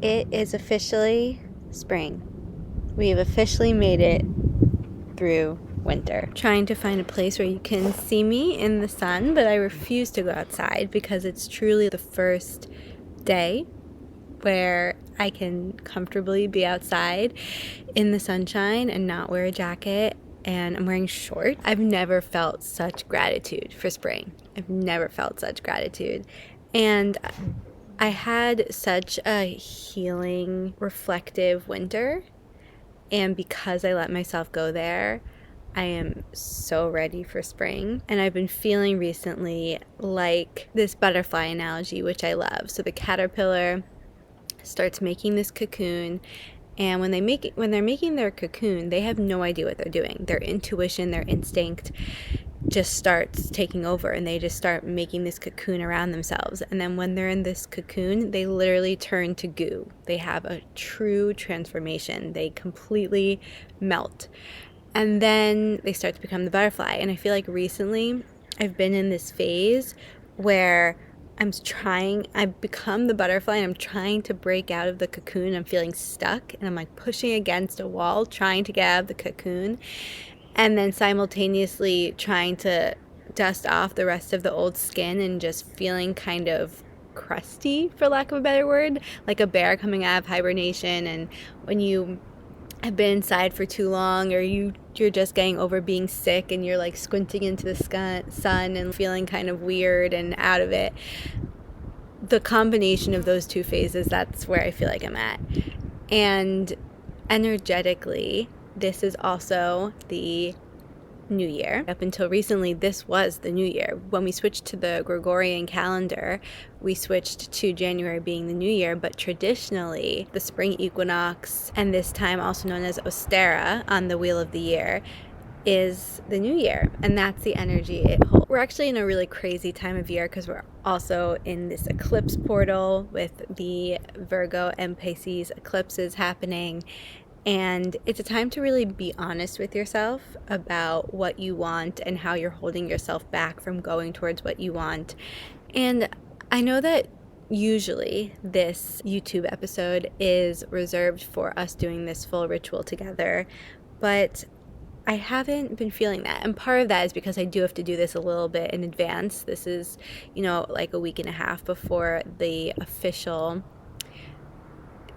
It is officially spring. We have officially made it through winter. Trying to find a place where you can see me in the sun, but I refuse to go outside because it's truly the first day where I can comfortably be outside in the sunshine and not wear a jacket, and I'm wearing shorts. I've never felt such gratitude for spring. I've never felt such gratitude. And I had such a healing, reflective winter, and because I let myself go there, I am so ready for spring. And I've been feeling recently like this butterfly analogy, which I love. So the caterpillar starts making this cocoon, and when they're making their cocoon, they have no idea what they're doing. Their intuition, their instinct just starts taking over, and they just start making this cocoon around themselves. And then when they're in this cocoon, they literally turn to goo. They have a true transformation. They completely melt. And then they start to become the butterfly. And I feel like recently I've been in this phase where I've become the butterfly, and I'm trying to break out of the cocoon. I'm feeling stuck, and I'm like pushing against a wall, trying to get out of the cocoon, and then simultaneously trying to dust off the rest of the old skin and just feeling kind of crusty, for lack of a better word, like a bear coming out of hibernation. And when you have been inside for too long, or you're just getting over being sick and you're like squinting into the sun and feeling kind of weird and out of it, the combination of those two phases, that's where I feel like I'm at. And energetically, this is also the new year. Up until recently, this was the new year. When we switched to the Gregorian calendar, we switched to January being the new year, but traditionally, the spring equinox, and this time also known as Ostera on the wheel of the year, is the new year, and that's the energy it holds. We're actually in a really crazy time of year because we're also in this eclipse portal with the Virgo and Pisces eclipses happening. And it's a time to really be honest with yourself about what you want and how you're holding yourself back from going towards what you want. And I know that usually this YouTube episode is reserved for us doing this full ritual together, but I haven't been feeling that. And part of that is because I do have to do this a little bit in advance. This is, like a week and a half before the official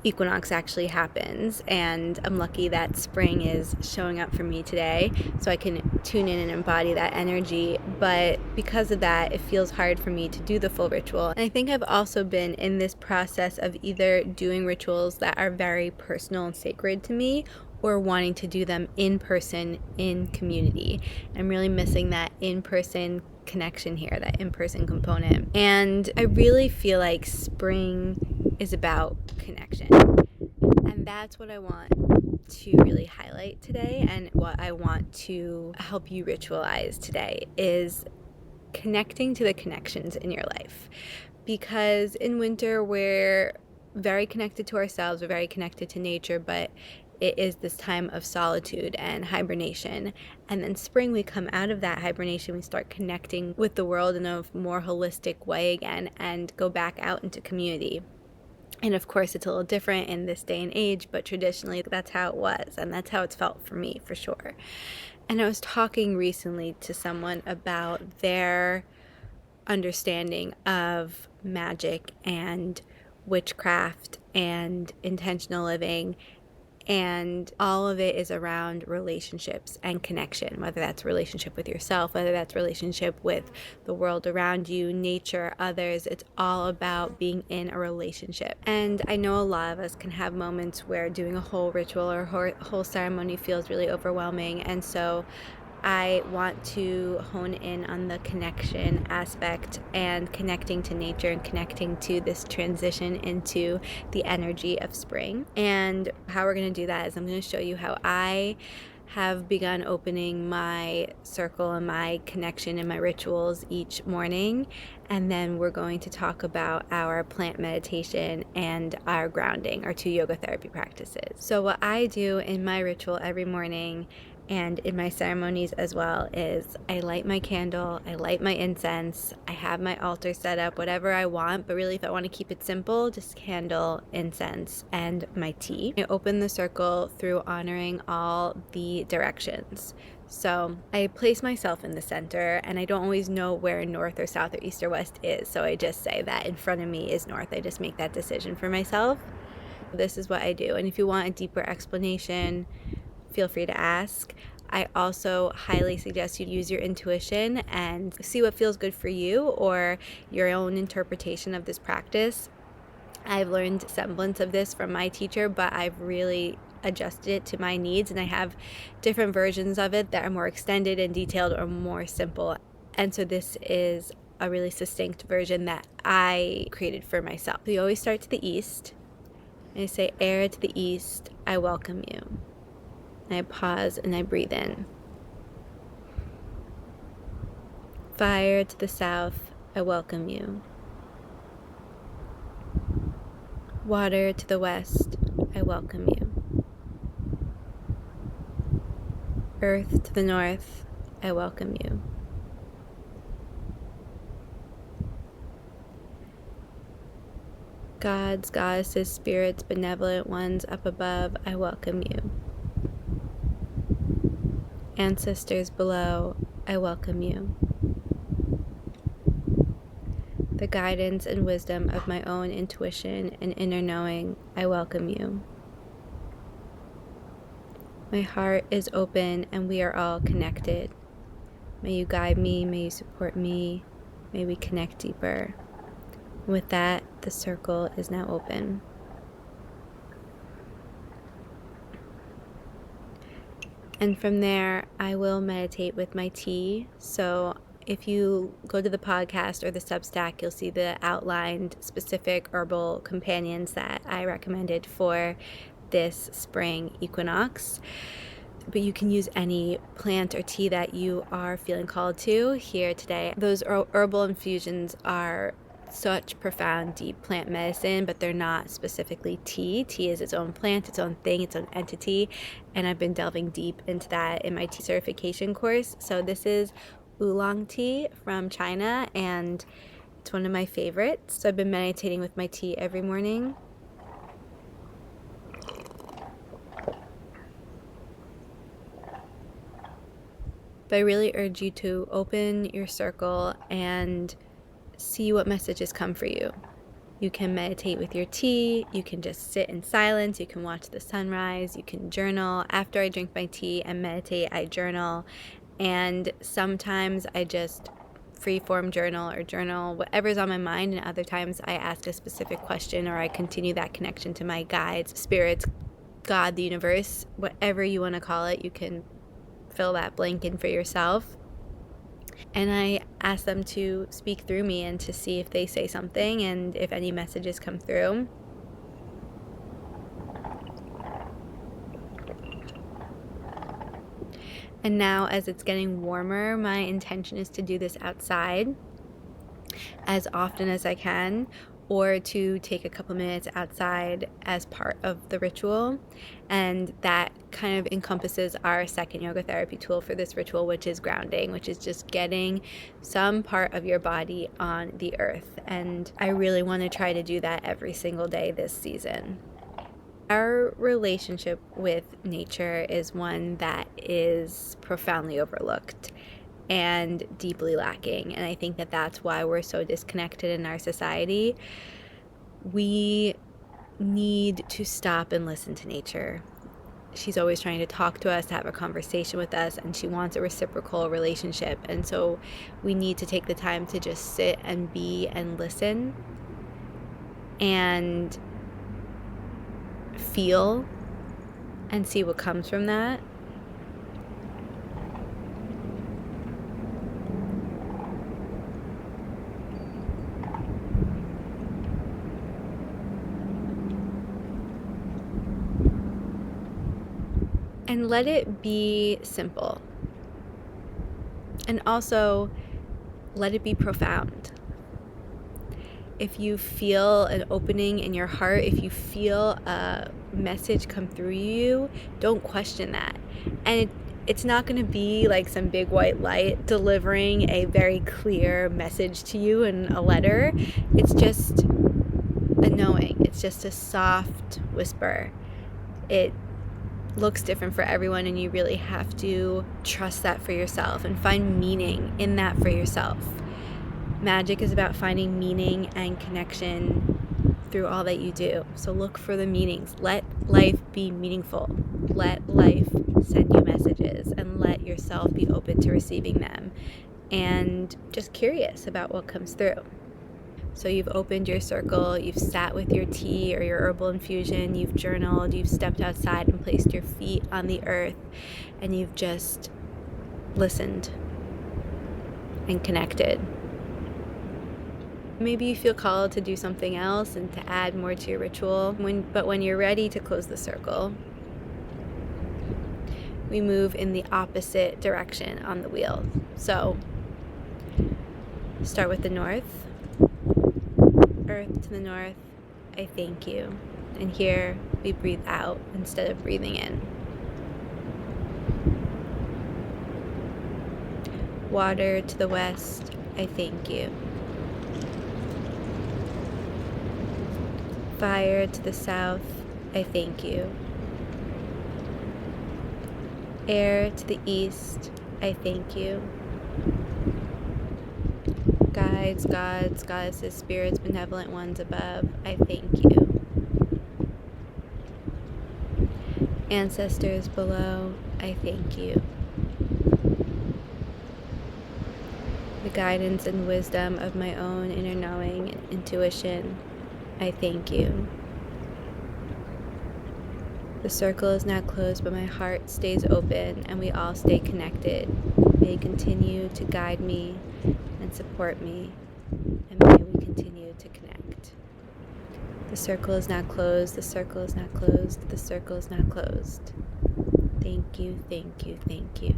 equinox actually happens, and I'm lucky that spring is showing up for me today so I can tune in and embody that energy. But because of that, it feels hard for me to do the full ritual. And I think I've also been in this process of either doing rituals that are very personal and sacred to me, or wanting to do them in person, in community. I'm really missing that in-person connection here, that in-person component. And I really feel like spring is about connection. And that's what I want to really highlight today, and what I want to help you ritualize today is connecting to the connections in your life. Because in winter, we're very connected to ourselves, we're very connected to nature, but it is this time of solitude and hibernation. And then spring, we come out of that hibernation, we start connecting with the world in a more holistic way again, and go back out into community. And of course, it's a little different in this day and age, but traditionally that's how it was, and that's how it's felt for me, for sure. And I was talking recently to someone about their understanding of magic and witchcraft and intentional living, and all of it is around relationships and connection, whether that's relationship with yourself, whether that's relationship with the world around you, nature, others. It's all about being in a relationship. And I know a lot of us can have moments where doing a whole ritual or whole ceremony feels really overwhelming, and so I want to hone in on the connection aspect and connecting to nature and connecting to this transition into the energy of spring. And how we're going to do that is I'm going to show you how I have begun opening my circle and my connection and my rituals each morning. And then we're going to talk about our plant meditation and our grounding, our 2 yoga therapy practices. So what I do in my ritual every morning and in my ceremonies as well, is I light my candle, I light my incense, I have my altar set up, whatever I want, but really if I want to keep it simple, just candle, incense, and my tea. I open the circle through honoring all the directions. So I place myself in the center, and I don't always know where north or south or east or west is, so I just say that in front of me is north. I just make that decision for myself. This is what I do, and if you want a deeper explanation, feel free to ask. I also highly suggest you use your intuition and see what feels good for you or your own interpretation of this practice. I've learned semblance of this from my teacher, but I've really adjusted it to my needs, and I have different versions of it that are more extended and detailed or more simple. And so this is a really succinct version that I created for myself. So you always start to the east, and I say, air to the east, I welcome you. I pause and I breathe in. Fire to the south, I welcome you. Water to the west, I welcome you. Earth to the north, I welcome you. Gods, goddesses, spirits, benevolent ones up above, I welcome you. Ancestors below, I welcome you. The guidance and wisdom of my own intuition and inner knowing, I welcome you. My heart is open and we are all connected. May you guide me, may you support me, may we connect deeper. With that, the circle is now open. And from there, I will meditate with my tea. So if you go to the podcast or the Substack, you'll see the outlined specific herbal companions that I recommended for this spring equinox. But you can use any plant or tea that you are feeling called to here today. Those herbal infusions are such profound, deep plant medicine, but they're not specifically tea. Tea is its own plant, its own thing, its own entity, and I've been delving deep into that in my tea certification course. So this is oolong tea from China, and it's one of my favorites. So I've been meditating with my tea every morning. But I really urge you to open your circle and see what messages come for you. You can meditate with your tea, you can just sit in silence, you can watch the sunrise, you can journal. After I drink my tea and meditate, I journal, and sometimes I just freeform journal or journal whatever's on my mind, and other times I ask a specific question or I continue that connection to my guides, spirits, God, the universe, whatever you want to call it. You can fill that blank in for yourself. And I ask them to speak through me and to see if they say something and if any messages come through. And now, as it's getting warmer, my intention is to do this outside as often as I can, or to take a couple minutes outside as part of the ritual. And that kind of encompasses our second yoga therapy tool for this ritual, which is grounding, which is just getting some part of your body on the earth. And I really want to try to do that every single day this season. Our relationship with nature is one that is profoundly overlooked and deeply lacking. And I think that that's why we're so disconnected in our society. We need to stop and listen to nature. She's always trying to talk to us, to have a conversation with us, and she wants a reciprocal relationship. And so we need to take the time to just sit and be and listen and feel and see what comes from that. And let it be simple. And also, let it be profound. If you feel an opening in your heart, if you feel a message come through you, don't question that. And It's not going to be like some big white light delivering a very clear message to you in a letter. It's just a knowing. It's just a soft whisper. It looks different for everyone, and you really have to trust that for yourself and find meaning in that for yourself. Magic is about finding meaning and connection through all that you do. So look for the meanings. Let life be meaningful. Let life send you messages, and let yourself be open to receiving them, and just curious about what comes through. So you've opened your circle, you've sat with your tea or your herbal infusion, you've journaled, you've stepped outside and placed your feet on the earth, and you've just listened and connected. Maybe you feel called to do something else and to add more to your ritual, but when you're ready to close the circle, we move in the opposite direction on the wheel. So start with the north. Earth to the north, I thank you. And here we breathe out instead of breathing in. Water to the west, I thank you. Fire to the south, I thank you. Air to the east, I thank you. Guides, gods, goddesses, spirits, benevolent ones above, I thank you. Ancestors below, I thank you. The guidance and wisdom of my own inner knowing and intuition, I thank you. The circle is now closed, but my heart stays open, and we all stay connected. May you continue to guide me and support me, and may we continue to connect. The circle is now closed, the circle is now closed, the circle is now closed. Thank you, thank you, thank you.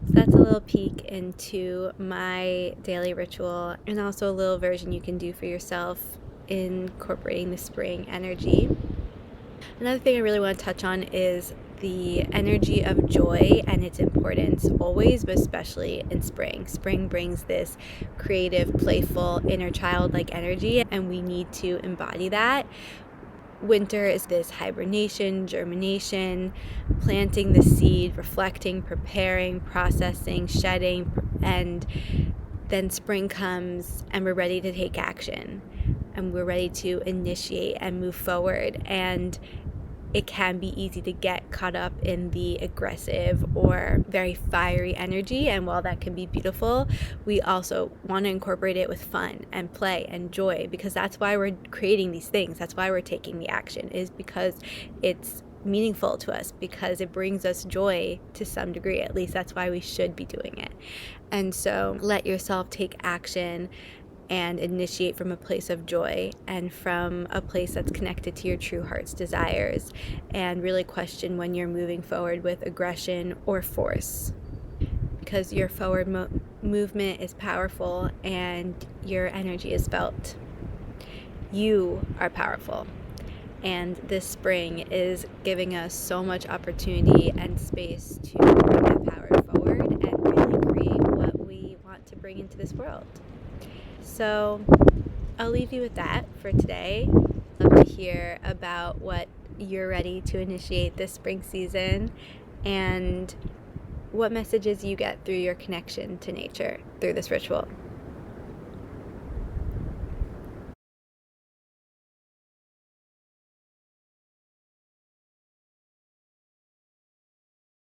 So that's a little peek into my daily ritual, and also a little version you can do for yourself incorporating the spring energy. Another thing I really want to touch on is the energy of joy and its importance always, but especially in spring. Spring brings this creative, playful, inner childlike energy, and we need to embody that. Winter is this hibernation, germination, planting the seed, reflecting, preparing, processing, shedding, and then spring comes and we're ready to take action, and we're ready to initiate and move forward. And it can be easy to get caught up in the aggressive or very fiery energy, and while that can be beautiful, we also want to incorporate it with fun and play and joy, because that's why we're creating these things. That's why we're taking the action, is because it's meaningful to us, because it brings us joy to some degree. At least that's why we should be doing it. And so let yourself take action and initiate from a place of joy and from a place that's connected to your true heart's desires, and really question when you're moving forward with aggression or force, because your forward movement is powerful and your energy is felt. You are powerful, and this spring is giving us so much opportunity and space to bring that power forward and really create what we want to bring into this world. So I'll leave you with that for today. I'd love to hear about what you're ready to initiate this spring season, and what messages you get through your connection to nature through this ritual.